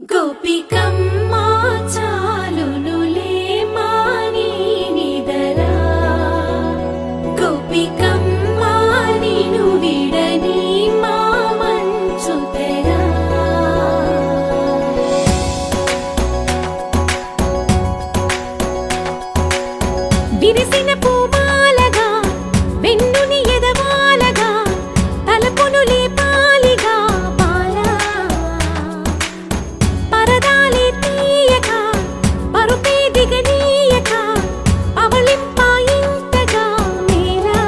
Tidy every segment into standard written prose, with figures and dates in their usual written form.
గోపికమ్మా చాలునులే మాని నిదరా గోపికమ్మా నిను విడని మా మంచు తెరా విరిసిన పూమాలగా వెన్నుని ఎదవాలగా తలపును లేపాలిగా బాలా పరదాలే తీయక పరుపే దిగనీయక అవళింపాయింతగా మేలా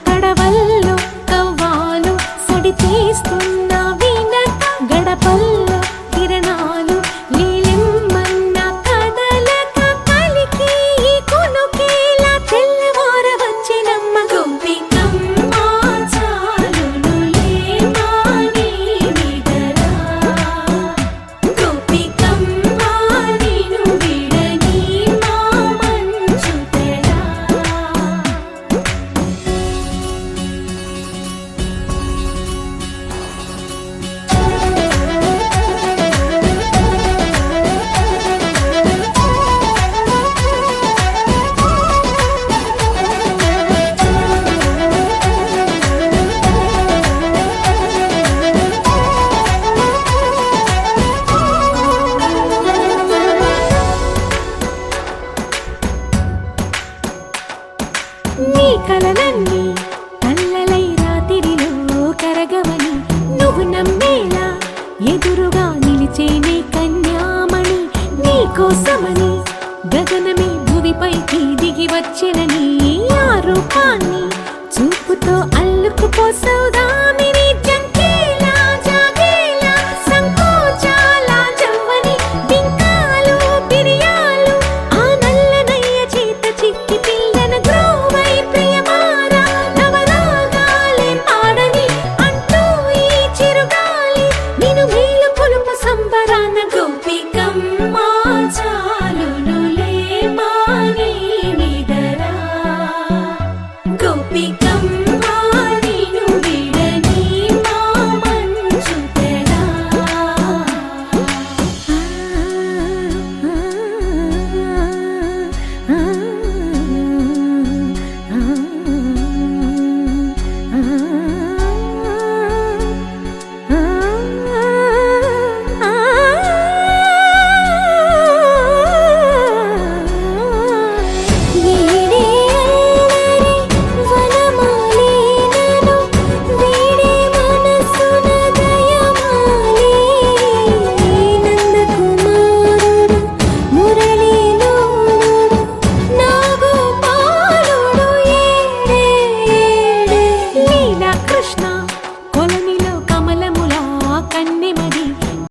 కడవల్లో కవ్వాలు సడి తీస్తున్న వినత గడపల్లో కిరణాలు లీలిమ్మన్న కదలక కలికి ఈ కొనుకేలా తెల్లవార వచ్చినమ్మ గోపికమ్మా చాలునులే మాని నిదరా గోపికమ్మా నిను విడని మా మంచు తెరా నీ కలలన్నీ కల్లలై రాత్రిలో కరగవని నువ్వు నమ్మేలా ఎదురుగా నిలిచేనే కన్యామణి నీ కోసమని గగనమే భువిపైకి దిగి వచ్చినని ఆ రూపాన్ని చూపుతో అల్లుకుపోసౌదా